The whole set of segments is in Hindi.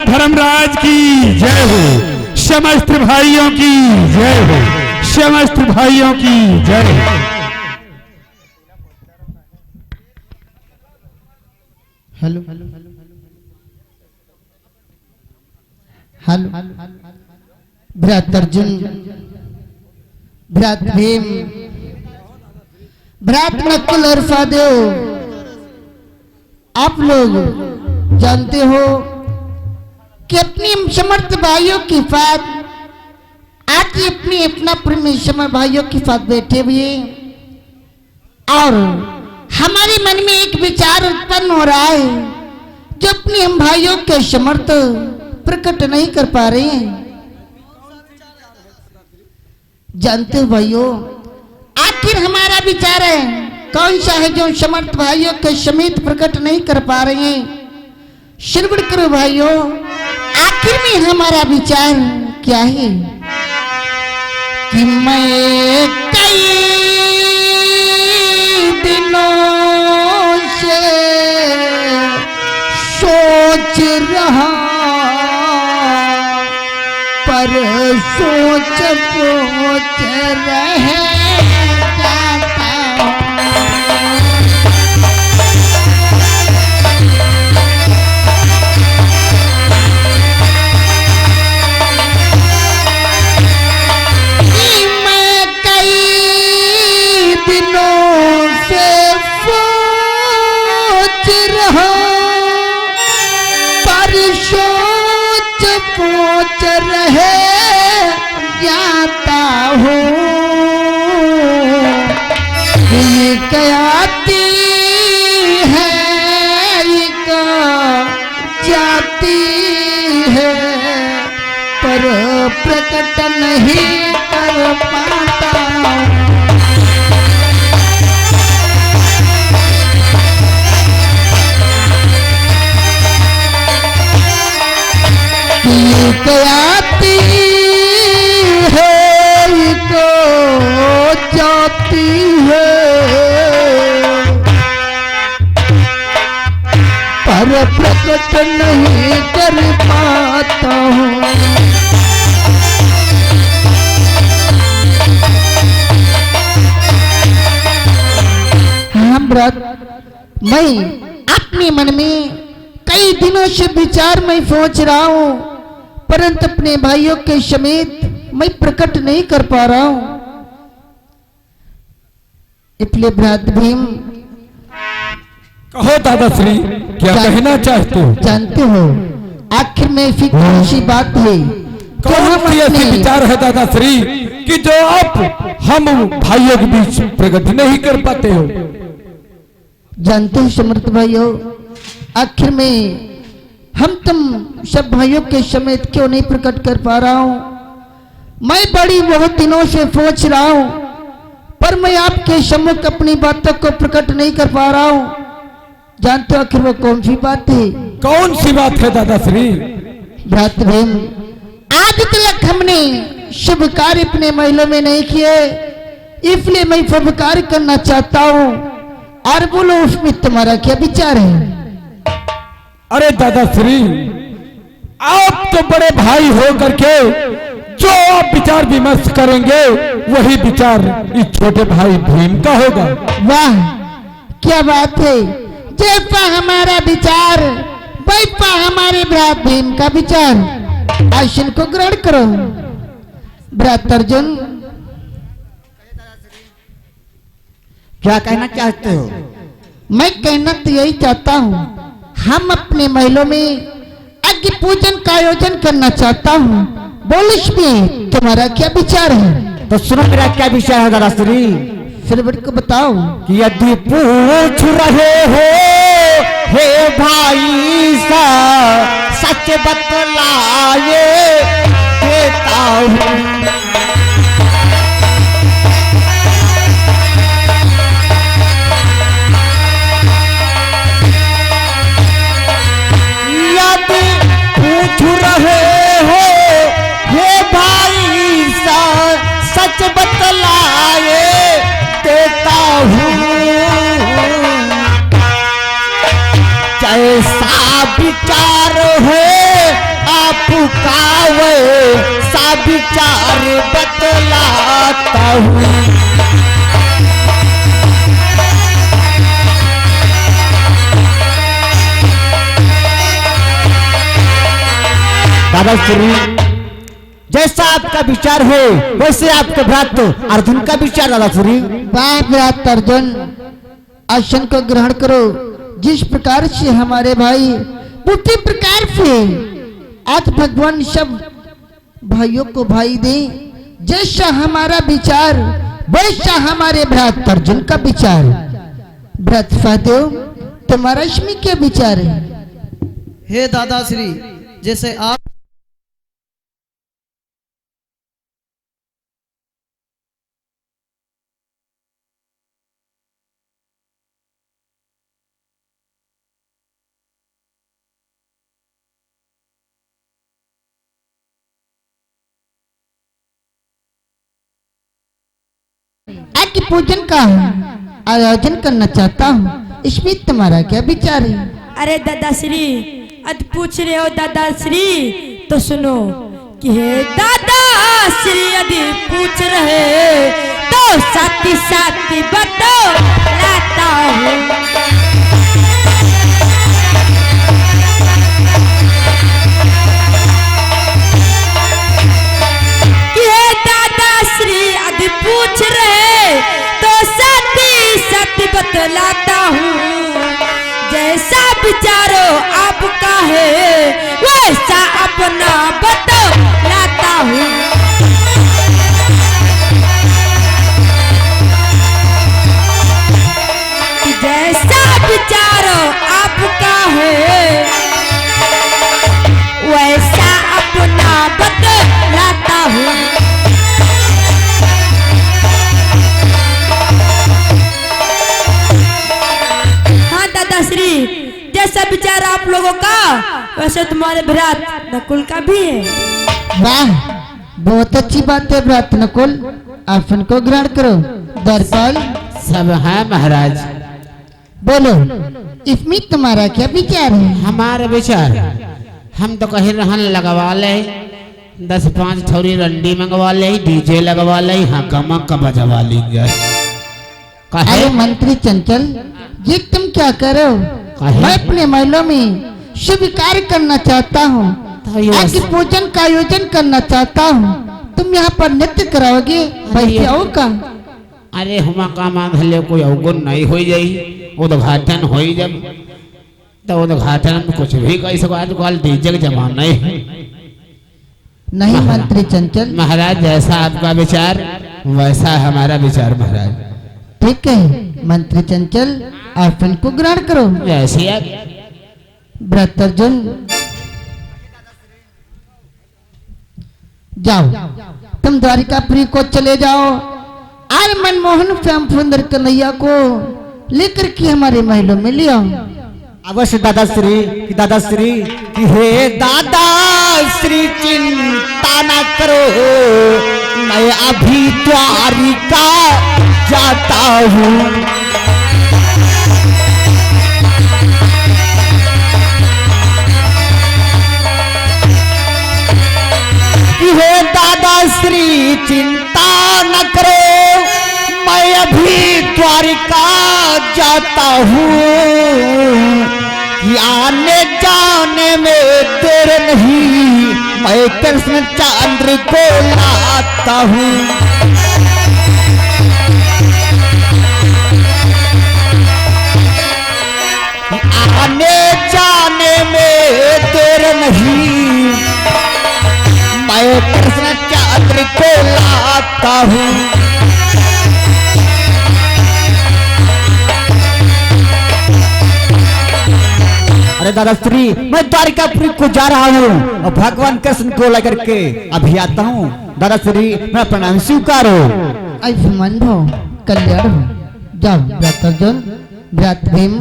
धर्मराज की जय हो, समस्त भाइयों की जय हो, समस्त भाइयों की जय हो। हेलो हेलो भ्रात अर्जुन, भ्रात भीम, भ्रात नकुल और सहदेव, आप लोग जानते हो कि अपनी समर्थ भाइयों की फात आज अपनी अपना परमेश्वर भाइयों की फात बैठे हुए और हमारे मन में एक विचार उत्पन्न हो रहा है जो अपने हम भाइयों के समर्थ प्रकट नहीं कर पा रहे हैं। जानते हो भाइयों, आखिर हमारा विचार है कौन सा है जो समर्थ भाइयों के समेत प्रकट नहीं कर पा रहे हैं। श्रवण करो भाइयों, आखिर में हमारा विचार क्या है कि मैं कई दिनों से सोच रहा पर सोच सोच रह जाता कि मैं कई दिनों से सोच रहा पर सोच सोच रहे जाता हूँ। ये कहती है एक जाती है पर प्रकट नहीं कर पाता। ये कहती है तो जाती है पर प्रकट नहीं कर पाता हूँ। हाँ ब्रत, मैं अपने मन में कई दिनों से विचार में सोच रहा हूँ परंतु अपने भाइयों के समेत मैं प्रकट नहीं कर पा रहा हूँ। इसलिए भ्रात भीम, कहो दादाश्री, क्या कहना चाहते हो? जानते हो आखिर में ऐसी कौन सी बात है कौन सी ऐसी विचार है दादाश्री कि जो आप हम भाइयों के बीच प्रकट नहीं कर पाते हो? जानते हो समर्थ भाइयों, आखिर में हम तुम सब भाइयों के समेत क्यों नहीं प्रकट कर पा रहा हूँ। मैं बड़ी बहुत दिनों से सोच रहा हूँ पर मैं आपके सम्मुख अपनी बातों को प्रकट नहीं कर पा रहा हूँ। जानते हो आखिर वो कौन सी बात है? कौन सी बात है दादाश्री? भ्रात भीम, आज तक हमने शुभ कार्य अपने महलों में नहीं किए, इसलिए मैं शुभ कार्य करना चाहता हूँ और बोलो उसमें तुम्हारा क्या विचार है? अरे दादाश्री, आप तो बड़े भाई हो करके जो आप विचार विमर्श करेंगे वही विचार इस छोटे भाई भीम का होगा। वाह क्या बात है, जैसा हमारा विचार वैसा हमारे भ्रात भीम का विचार। आसन को ग्रहण करो। भ्रात अर्जुन, क्या कहना चाहते हो? मैं कहना तो यही चाहता हूँ, हम अपने महलों में अग्नि पूजन का आयोजन करना चाहता हूँ। बोल इसमें तुम्हारा क्या विचार है? तो सुनो मेरा क्या विचार है दादाश्री। फिर मेरे को बताओ कि यदि पूछ रहे हो हे भाई सा सच बतलाए देता हूँ। यदि पूछ रहे हो हे भाई सा सच बतलाए देता हूँ। कैसा विचार है विचार बतलाता हूँ। दादाश्री, जैसा आपका विचार हो वैसे आपके भ्रात अर्जुन का विचार दादाश्री। वाह भ्रात अर्जुन, आसन को ग्रहण करो। जिस प्रकार से हमारे भाई उसी प्रकार से आज भगवान सब भाइयों को भाई दे। जैसा हमारा विचार वैसा हमारे भ्रात अर्जुन का विचार। भ्रात सहदेव, तुम्हारा इसमें क्या विचार है? हे दादाश्री, जैसे आप आके पूजन का आयोजन करना चाहता हूँ, इसमें तुम्हारा क्या विचार है? अरे दादाश्री, अद पूछ रहे हो दादाश्री तो सुनो कि हे दादाश्री यदि पूछ रहे तो साथी साथी बतलाता हूँ। कि हे दादाश्री यदि पूछ रहे तो साथी साथी बतलाता हूँ। जैसा विचारो आपका है वैसा अपना बतलाता हूँ। जैसा विचारो आपका है वैसा अपना बतलाता हूँ। हाँ दादाश्री, जैसा विचार आप लोगों का वैसे तुम्हारे भ्रात नकुल का भी है। वाह, बहुत अच्छी बात है भ्रात नकुल, आसन को ग्रहण करो। दरपाल, सब है महाराज। बोलो इसमें तुम्हारा क्या विचार है? हमारे विचार, हम तो कहीं रहन लगवा ले, 10-5 थोड़ी रंडी मंगवा ले, डीजे लगवा ले, हकमा का बजवा लेंगे। अरे मंत्री चंचल, ये तुम क्या करो? काहे? मैं अपने महलों में शुभ कार्य करना चाहता हूँ, आगे पूजन का आयोजन करना चाहता हूँ। तुम यहाँ पर नृत्य कराओगे, पैसे आओ का? अरे हुआ का माधल्य कोई अवगुण नहीं हो जाई, उद्घाटन हो जब तो उद्घाटन में कुछ भी कह सको। आजकल डीजे का जमाना है। नहीं मंत्री चंचल, महाराज जैसा आपका विचार वैसा हमारा विचार महाराज। ठीक है मंत्री चंचल, आसन को ग्रहण करो। जैसे आप भ्रात अर्जुन, जाओ तुम द्वारिकापुरी को चले जाओ और मनमोहन श्याम सुंदर कन्हैया को लेकर के हमारे महलों में ले आओ। अवश्य दादाश्री कि हे दादाश्री चिंता न करो, मैं अभी द्वारिका जाता हूँ। हे दादाश्री चिंता न करो, मैं अभी द्वारिका जाता हूँ। आने जाने में देर नहीं, मैं कृष्ण चंद्र को लाता हूँ। आने जाने में देर नहीं, मैं कृष्ण चंद्र को लाता हूँ। अरे दादाश्री, मैं द्वारिकापुरी को जा रहा हूँ और भगवान कृष्ण को लेकर के अभी आता हूँ। दादाश्री मैं प्रणाम स्वीकारो। आयुष्मान भव, कल्याण हो। जाओ भ्रात अर्जुन, भ्रात भीम।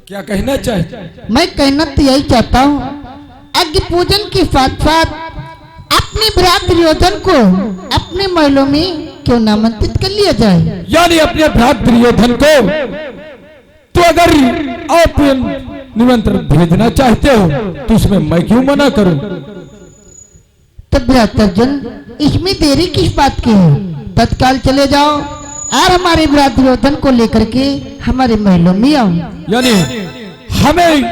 क्या कहना चाहते? मैं कहना तो यही चाहता हूँ, अग्नि पूजन के साथ साथ अपने भ्रात दुर्योधन को अपने महलों में क्यों नामांकित कर लिया जाए? यानी अपने भ्रात दुर्योधन को तो अगर आप निमंत्रण भेजना चाहते हो तो उसमें मैं क्यों मना करूं? तब भ्राता अर्जुन इसमें देरी किस बात की है? तत्काल चले जाओ और हमारे भ्राता दुर्योधन को लेकर के हमारे महलों में आओ। यानी हमें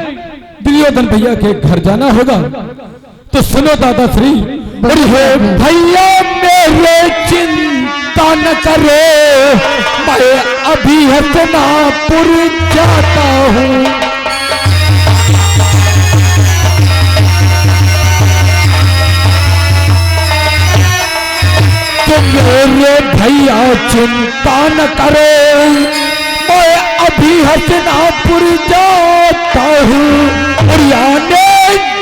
दुर्योधन भैया के घर जाना होगा। तो सुनो दादा श्री, अरे भैया मेरे चिंता न करे, मैं अभी हसनापुर जाता हूँ। तो मेरे भैया चिंता न करो, मैं अभी हसनापुर जाता हूँ। और आने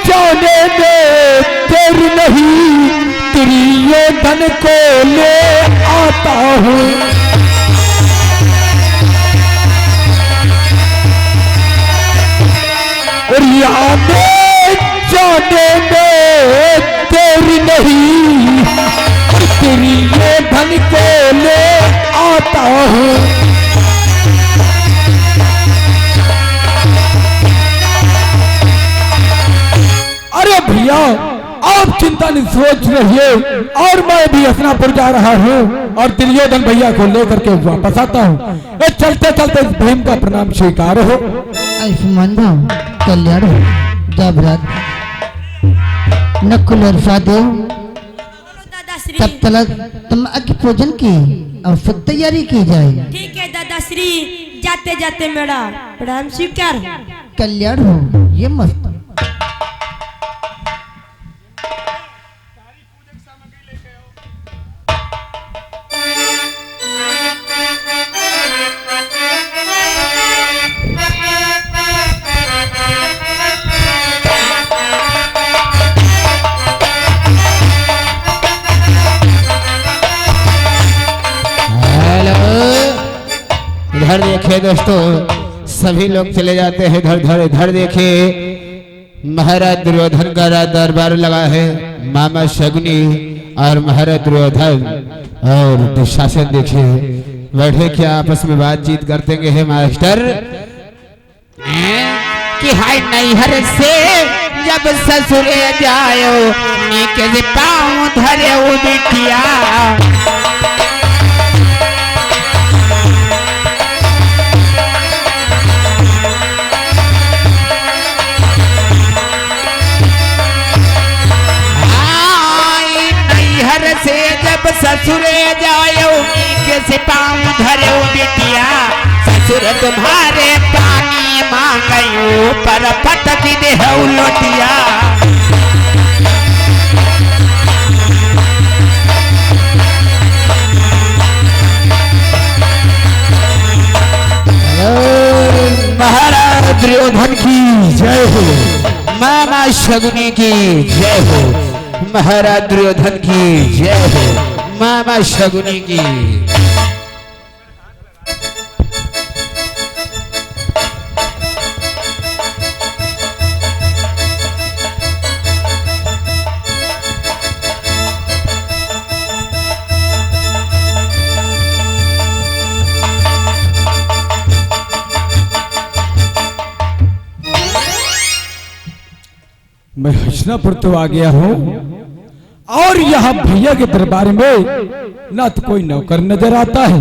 जाने में देर नहीं, दुर्योधन को ले आता हूँ। और आने जाने में देर नहीं, दुर्योधन को ले आता हूँ। अरे भैया आप चिंता नहीं सोच रहिए, और मैं भी हसनापुर जा रहा हूँ और दुर्योधन भैया को लेकर के वापस आता हूँ। चलते चलते भीम का प्रणाम स्वीकार हो। आयुष्मान भाव कल्याण हो। जा भ्रात नकुल और सहदेव, दादा श्री तब तक तुम अग्नि पूजन की आवश्यक तैयारी की जाए। ठीक है दादा श्री, जाते जाते मेरा प्रणाम स्वीकार। कल्याण हो। ये मस्त इधर देखिए दोस्तों, सभी लोग चले जाते हैं इधर इधर। इधर देखिए महाराज दुर्योधन का दरबार लगा है। मामा शकुनी और महाराज दुर्योधन और दुशासन देखिए बैठे क्या आपस में बातचीत करते हैं मास्टर। कि हाय नैहर से जब ससुरे जायो, नीके से पाँव धरे वो बिटिया। से जब ससुरे जायो, नीके से पाँव धरे बिटिया। ससुर तुम्हारे पानी मांगयो, पर पटक दे लोटिया। महाराज दुर्योधन की जय हो, मामा शकुनी की जय हो, महाराज दुर्योधन की जय हो, मामा शकुनी की। मैं हसनापुर तो आ गया हूँ और यहाँ भैया के दरबार में ना तो कोई नौकर नजर आता है।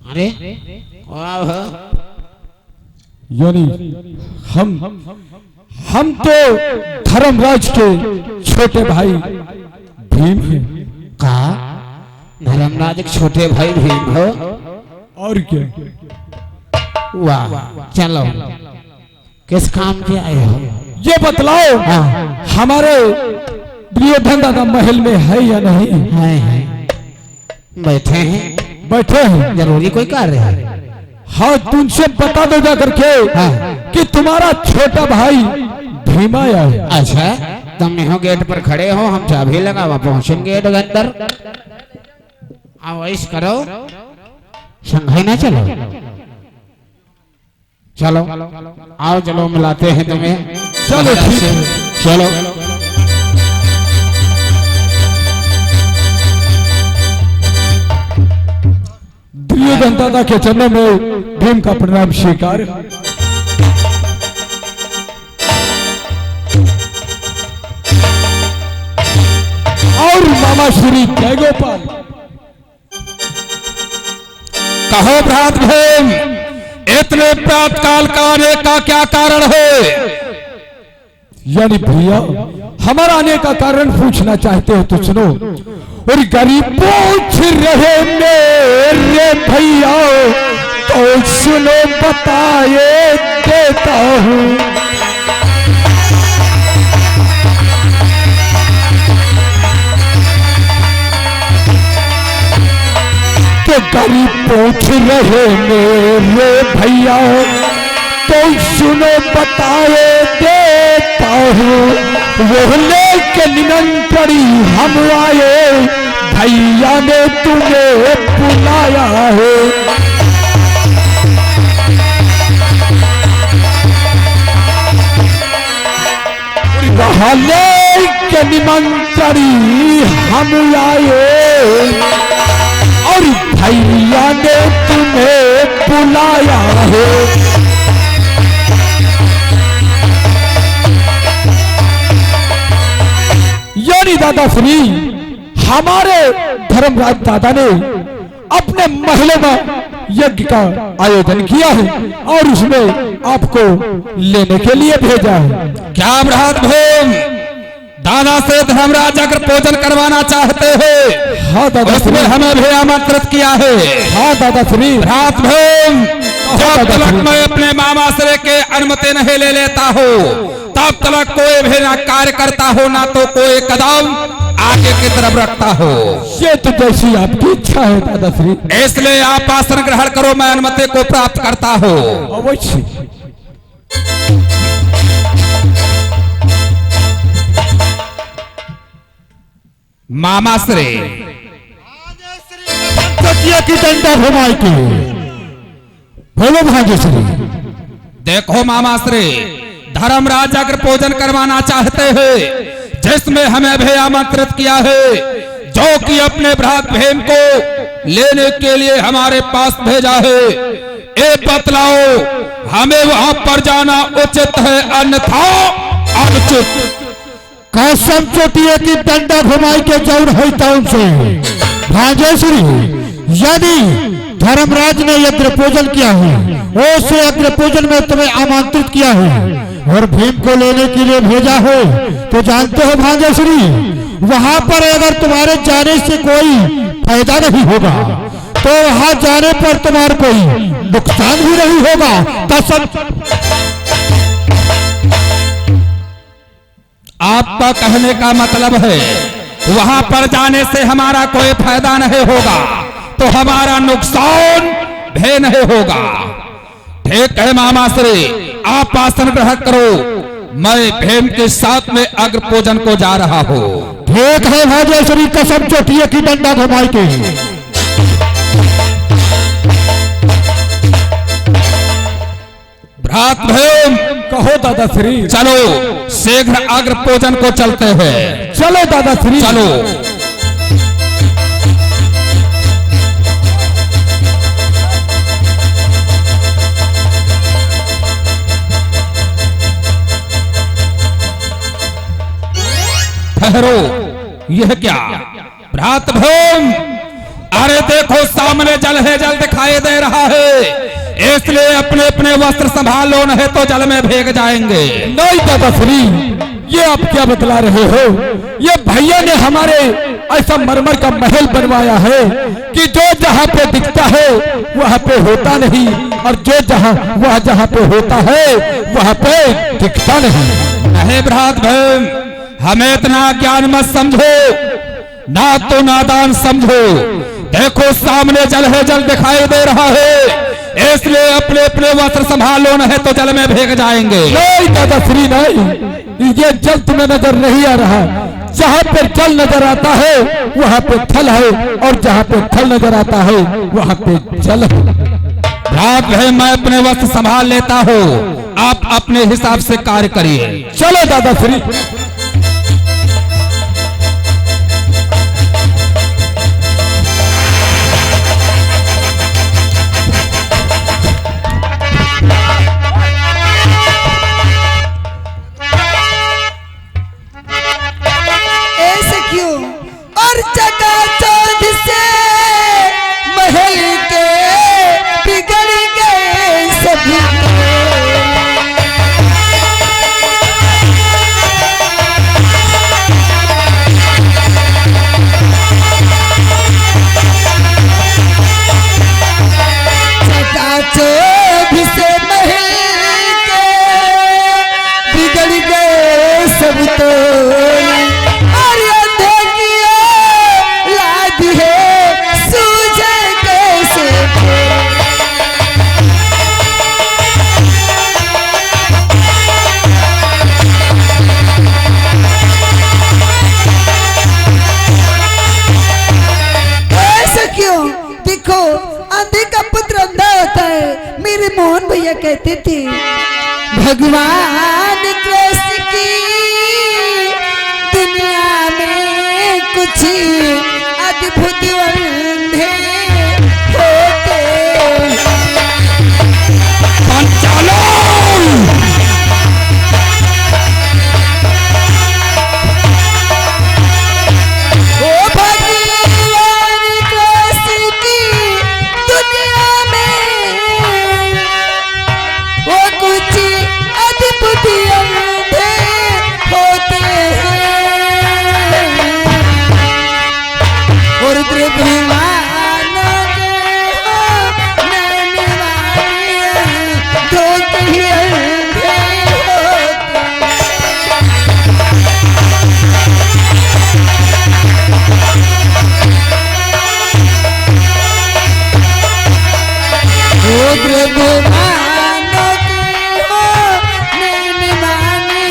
अरे यानी हम तो धर्मराज के छोटे भाई भीम हैं। कहा धर्मराज के छोटे भाई भीम हो? और क्या? वाह, चलो किस काम के आए हो ये बतलाओ। हमारे दुर्योधन दादा महल में है या नहीं? है। बैठे हैं। बैठे हैं। जरूरी कोई कार्य है? हाँ, तुमसे बता दो जा करके कि तुम्हारा छोटा भाई भीम आया है। अच्छा, तुम यहाँ गेट पर खड़े हो, हम चाबी लगा वहाँ पहुँचेंगे गेट के अंदर। आओ ऐश करो, संघाई ना चलो। चलो आओ, चलो मिलाते हैं तुम्हें। चलो ठीक है, चलो। दुर्योधन दादा के चरणों में भीम का प्रणाम स्वीकार। श्री जय गोपाल। कहो भ्रात भीम, इतने प्रातकाल का आने का क्या कारण है? यानी भैया हमारा आने का कारण पूछना चाहते हो तो सुनो। और गरीब पूछ रहे मेरे भैया तो सुनो बताए देता हूँ। तो गरीब पूछ रहे मेरे भैया तो सुनो बताए देता हूँ। वो लेके निमंत्री हम आए, भैया ने तुम्हें बुलाया है। वहाँ लेके निमंत्री हम आए और भैया ने तुम्हें बुलाया है। यानी दादा श्री हमारे धर्मराज दादा ने अपने महल में यज्ञ का आयोजन किया है और उसमें आपको लेने के लिए भेजा है। क्या भ्रात भीम, दादा से धर्मराज अगर भोजन करवाना चाहते हैं? हाँ दादा उसमें श्री। हमें भी आमंत्रित किया है। हाँ दादा श्री। भ्रात भीम, जब दादा तक श्री। मैं अपने मामा से के अनुमति नहीं ले लेता हूँ तब तक कोई भी ना कार्य करता हो, ना तो कोई कदम आगे की तरफ रखता हो। ये तो जैसी आपकी इच्छा है दादा श्री। इसलिए आप आसन ग्रहण करो, मैं अनुमति को प्राप्त करता हूँ। अवश्य। मामा श्री की डंडा घुमाई के बोलो भाग्यश्री। देखो मामा श्री, धर्मराज अगर भोजन करवाना चाहते हैं जिसमें हमें भी आमंत्रित किया है, जो कि अपने भ्रात भीम को लेने के लिए हमारे पास भेजा है, ये बतलाओ हमें वहां पर जाना उचित है अन्यथा अनुचित? कसम चोटिए की डंडा घुमाई के जौन है टाउन से भाग्यश्री। यदि धर्मराज ने यज्ञ पूजन किया है, उस यज्ञ पूजन में तुम्हें आमंत्रित किया है और भीम को लेने के लिए भेजा है, तो जानते हो भाग्यश्री वहां पर अगर तुम्हारे जाने से कोई फायदा नहीं होगा तो वहां जाने पर तुम्हारा कोई नुकसान भी नहीं होगा। कसम। आपका कहने का मतलब है वहां पर जाने से हमारा कोई फायदा नहीं होगा तो हमारा नुकसान भी नहीं होगा। ठीक है मामा श्री, आप आसन ग्रहण करो, मैं भीम के साथ में अग्र पूजन को जा रहा हूँ। ठीक है भाग्यश्री, कसम चोटिए की डंडा घुमाई के। भ्रात भीम, कहो दादा श्री। चलो शीघ्र अग्र पूजन को चलते हैं। चलो दादा श्री। चलो। ठहरो, यह क्या? भ्रात भीम, अरे देखो सामने जल है, जल दिखाई दे रहा है, इसलिए अपने अपने वस्त्र संभाल लो नहीं तो जल में भीग जाएंगे। नहीं दादा श्री, ये आप क्या बतला रहे हो? ये भैया ने हमारे ऐसा मरमर का महल बनवाया है कि जो जहाँ पे दिखता है वहाँ पे होता नहीं, और जो जहाँ पे होता है वहाँ पे दिखता नहीं। नहीं भ्रात भीम, हमें इतना ज्ञान मत समझो, ना तो नादान समझो। देखो सामने जल है, जल दिखाई दे रहा है, इसलिए अपने अपने वस्त्र संभालो नहीं तो जल में भीग जाएंगे। नहीं दादा श्री नहीं, ये जल तुम्हें नजर नहीं आ रहा। जहाँ पे जल नजर आता है वहाँ पे थल है, और जहाँ पे थल नजर आता है वहाँ पे जल है। भ्रात भीम, मैं अपने वस्त्र संभाल लेता हूँ, आप अपने हिसाब से कार्य करिए। चलो दादा श्री। ऐसे क्यों? और चल सब तो और अंधे की औलाद है सूझे कैसे ऐसा क्यों? देखो अंधे का पुत्र अंधा होता है। मेरे मोहन भैया कहते थे भगवान कृष्ण की दुनिया में कुछ अद्भुत अंधे होते ओ भगवान कृष्ण की दुनिया में वो कुछ अद्भुत अंधे होते हैं और ब्रह्मांडों के नैन वाले धोखे ही अंधे होते ओ ब्रह्मांडों के नैन वाले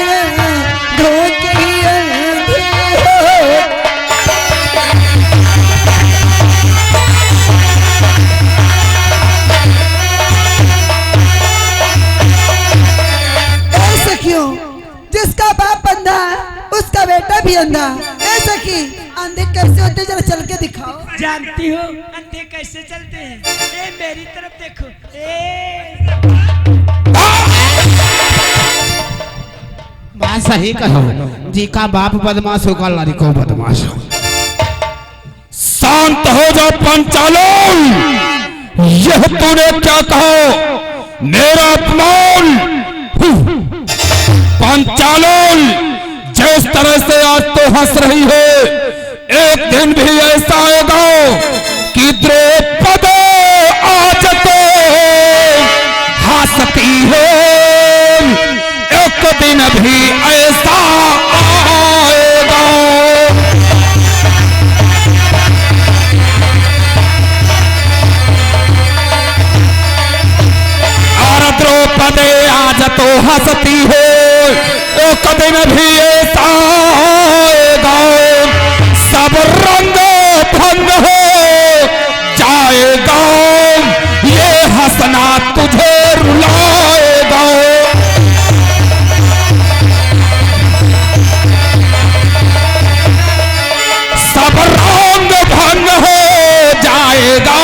धोखे ही अंधे होते ऐसा क्यों? जिसका बाप अंधा उसका बेटा भी अंधा। ऐसा कि अंधे कैसे होते जरा चल के दिखाओ। जानती हो अंधे कैसे चलते हैं? ए मेरी तरफ देखो। बात सही कहो। जी का बाप बदमाश होगा, लड़ी को बदमाश हो। शांत हो जाओ पंचालोल। यह तूने क्या कहा? मेरा अपमान। पंचालोल, जिस तरह से आज तो हंस रही है, एक दिन भी ऐसा आएगा कि द्रौपदी आज तो हंसती है, एक दिन भी ऐसा आएगा। और द्रौपदी आज तो हंसती है, एक दिन भी ऐसा आएगा, सब रंग भंग हो जाएगा, ये हंसना तुझे रुलाएगा। सब रंग भंग हो जाएगा,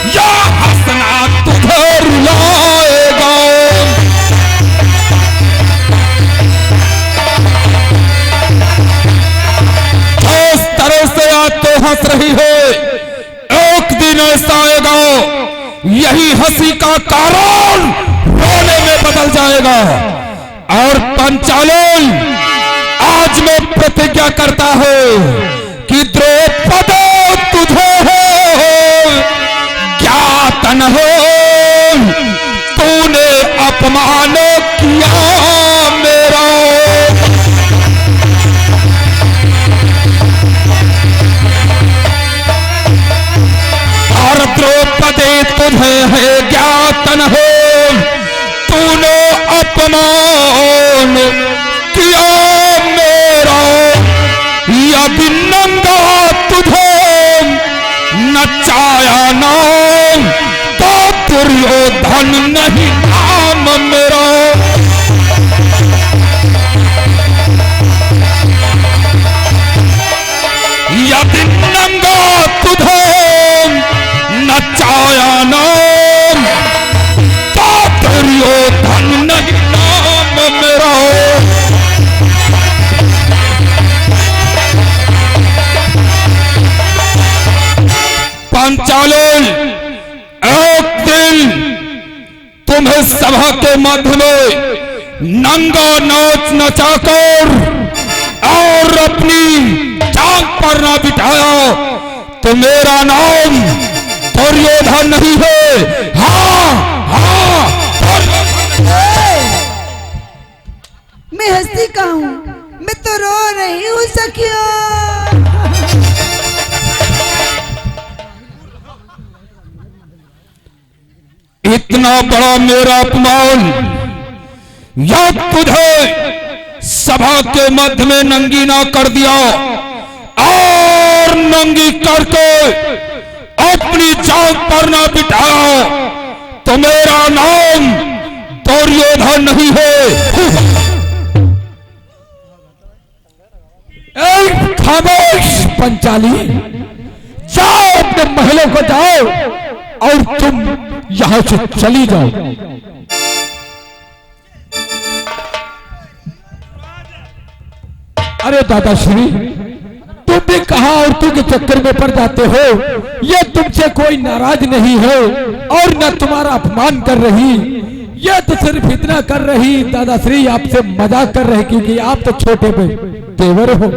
ये हंसना तुझे रुलाएगा। जिस तरह से आज तो हंस रही है, एक दिन ऐसा आएगा, यही हंसी का कारण रोने में बदल जाएगा। और पंचालोल, आज मैं प्रतिज्ञा करता हूं कि द्रौपदी तुझे हो ज्ञातन हो, तूने अपमान किया मेरा। और द्रौपदी तुझे है ज्ञातन हो, तूने अपमान किया मेरा। यदि नंगा तुझे नचाया नाम, तो दुर्योधन नहीं नाम मेरा। यदि नंगा तुझे नचाया नाम, तो दुर्योधन नहीं नाम मेरा। पंचालोल, एक दिन तुम्हें सभा के मध्य में नंगा नाच नचाकर और अपनी टांग पर ना बिठाया तो मेरा नाम दुर्योधन नहीं है। हाँ हाँ, मैं हंसती सच्ची कहूँ मैं तो रो रही हूँ सखियों। इतना बड़ा मेरा अपमान या तुझे सभा के मध्य में नंगी ना कर दिया और नंगी करके अपनी जान पर ना बिठाया तो मेरा नाम दुर्योधन नहीं है। खामोश पंचाली, जाओ अपने महलों को जाओ और तुम यहां से चली जाओ। अरे दादाश्री, तुम भी कहा और तू के चक्कर में पड़ जाते हो। ये तुमसे कोई नाराज नहीं है और न तुम्हारा अपमान कर रही, ये तो सिर्फ इतना कर रही दादाश्री आपसे मजाक कर रहे क्योंकि आप तो छोटे पे तेवर हो।